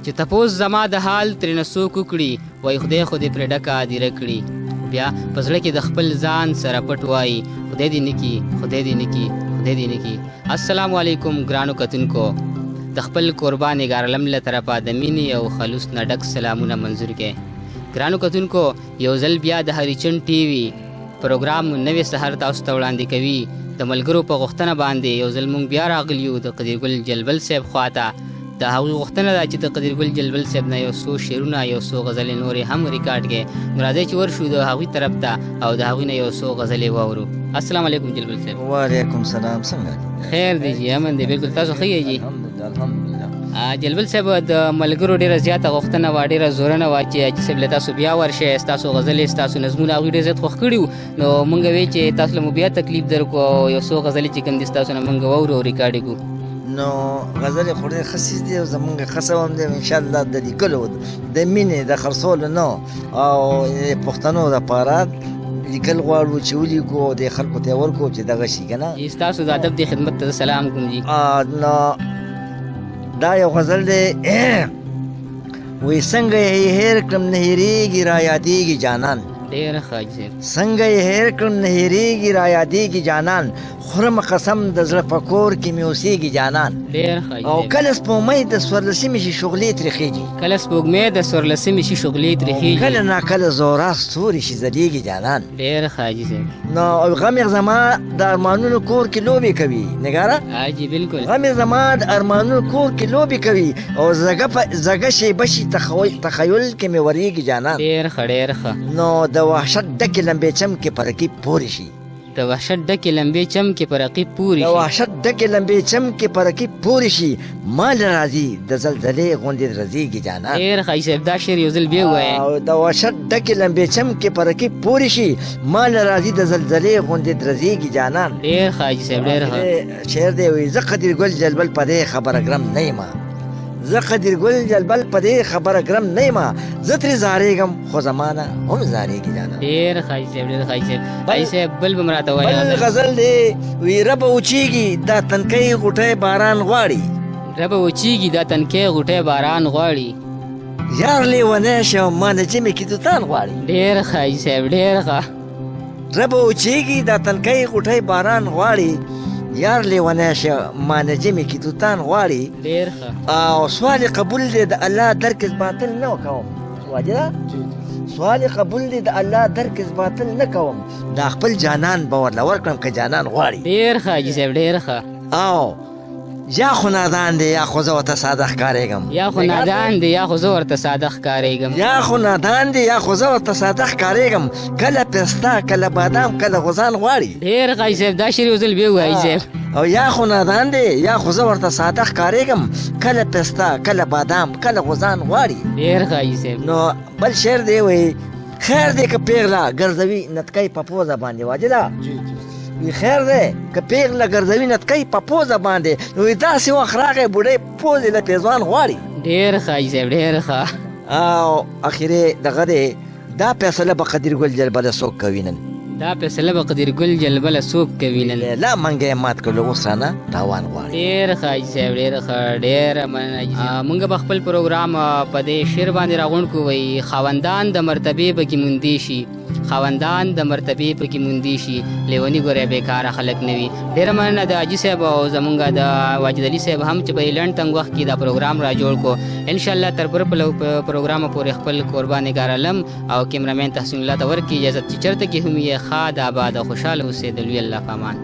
چې تپوس زما د حال ترېنه څوک وکړي وایي خدای خو دې پرې ډکه هدیره کړي بیا په زړه کې د خپل ځان سره پټ وایي خدای دې نه کي خدای دې نه کي خدای دې نه کي. السلام علیکم ګرانو کتونکو، د خپل قربان نګار عالم له طرفه د مینې او خلوص نه ډک سلامونه منظور کړئ. ګرانو کتونکو، یو ځل بیا د هریچن ټي وي پروګرام نوې سحر تاسو ته وړاندې کوي. د ملګرو په غوښتنه باندې یو ځل مونږ بیا راغلي یو د قدیرګل جلبل صاحب خواته. د هغوی غوښتنه ده چې د قدیرګل جلبل صاحب نه یو څو شعرونه یو څو غزلې نورې هم ریکارډ کړي. نو راځئ چې ورشو د هغوی طرف ته او د هغوی نه یو څو غزلې واورو. السلام علیکم جلبل صاحب. وعلیکم سلام. څنګه خیر دی جی؟ امن دی بالکل. تاسو ښه یې جی؟ الحمدلله. جلبل صاحب د ملګرو ډېره زیاته غوښتنه وه، ډېره زورنه وه چې حاجي صاحب له تاسو بیا ورشئ، ستاسو غزلې ستاسو نظمونه هغوی ډېر زیات خوښ کړي وو. نو مونږ وی چې تاسو له مو بیا تکلیف درکړو او یو څو غزلې چې کوم دي ستاسو نه مونږ واورو او ریکارډ یې کړو. نو غزلې خو ډېر ښه څیز دی او زمونږ ښه هم دی انشاءالله د لیکلو د مینې د خرڅولو نه او پښتنو دپاره لیکل غواړو چې ولیکو او د خلکو ته یې ورکړو چې دغه شي که نه. ستاسو د ادب دې خدمت ته سلام کوم جي. نو دا یو غزل دی وایي څنګه یې هېر کړم نه هېرېږي را یادېږي جانان. ډېره ښه حاجي صاحب. څنګه یې هېر کړم نه هېرېږي را یادېږي جانان، خورم قسم د زړه په کور کې مې اوسېږي جانان. ډېره ښه حاجي او صاحب. کله سپوږمۍ د څوارلسمې شي شغلې ترې خېږي، کله سپوږمۍ د څوارلسمې شي شغلې ترې خېږي، کله ناکله زورا ستوري شي ځلېږي جانان. ډېره ښه حاجي صاحب. نو غم یې زما د ارمانونو کور کې لوبې کوي نګاره. حاجي بالکل. غم یې زما د ارمانونو کور کې لوبې کوي او زګه شیبه شي تخیل کې مې ورېږي جانان. ډېره ښه ډېره ښه. نو د وحشت ډکې لمبې چم کې په رقیب پورې شي، د وحشت ډکې لمبې چم کې په رقیب پورې د شي، وحشت ډکې لمبې چم کې په رقیب پورې شي، مال راځي د زلزلې غوندې رځېږي جانان. ډېر ښه صاحب. دا شعر یو ځل بیا ووایه. او د وحشت ډکې لمبې چم کې په رقیب پورې شي، مال راځي د زلزلې غوندې رځېږي جانان. ډېر ښه حاجي صاحب. ډېر ښه. شعر دی وایي زه قدیرګل جلبل په دې خبره ګرم نه یم، زه قدیرګل جلبل په دې خبره ګرم نه یم، زه ترې زارېږم خو زمانه هم زارېږي جانان. ډېر ښه حاجي صاحب. ډېر ښه حاجي صاحب. حاجي صاحب بل به م راته بل وایه. غزل دی وی ربه وچیږي دا تنکۍ غوټۍ باران غواړي، ربه وچیږي دا تنکۍ غوټۍ باران غواړي، یار لیونی شه ما نه جمې کې دوتان غواړي. ډېر ښه حاجي صاحب. ډېر ښه. ربه وچیږي دا تنکۍ غوټۍ باران غواړي، یار لیونی شه ما نه جمې کې دوتان غواړي. ډېر ښه. او سوال قبول دی د الله درکز باطل نه کوم. واجده سوال قبول دی د الله درکز باطل نه کوم، دا خپل جانان به ورله ورکړم که جانان غواړي. ډېر ښه حاجي صاحب. ډېر ښه. او یا خو نادان دی یا خو زه ورته ساده ښکارېږم، یا خو نادان دی یا خو زه ورته ساده ښکارېږم، یا خو نادان دی یا خو زه ورته ساده ښکارېږم، کله پسته کله بادام کله غوزان غواړي. ډېر ښه حاجي صاحب. دا شعر یو ځل بیا ووایه حاجي صاحب. او یا خو نادان دی یا خو زه ورته ساده ښکارېږم، کله پسته کله بادام کله غوزان غواړي. ډېر ښه حاجي صاحب. نو بل شعر دی وایي خیر دی که پیغله ګرځوي نتکۍ په پوزه باندې. واجده وی خیر دی که پیغله ګرځوي نتکۍ په پوزه باندې، نو وی داسې وخت راغی بوډۍ پوزې له پیزوان غواړي. ډېر ښه حاجي صاحب. ډېر ښه. او اخرې دغه دی دا فیصله به قدیرګل جلبله څوک کوي نن، دا فیصله به قدیرګل جلبله څوک کوي نن، لا منګی مات کړلو اوس رانه تاوان غواړي. ډېر ښه حاجي صاحب. ډېر ښه. ډېره مننه حاجي صاحب. مونږ به خپل پروګرام په دې شعر باندې راغونډ کړو. وایي خاوندان د مرتبې پکې موندې شي، خاوندان د مرتبې پکې موندې شي، لیوني ګورې بېکاره خلک نه وي. ډېره مننه د حاجي صاحب او زمونږ د واجد علي صاحب هم چې په لنډ تنګ وخت کې دا پروګرام را جوړ کړو. انشاءالله تر بل پروګرام پورې خپل قربان نګار عالم او کیمرامین تحسین الله ته ورکړي اجازت چې چېرته کې هم یې ښاد آباد او خوشحاله اوسېدل وي. الله په امان.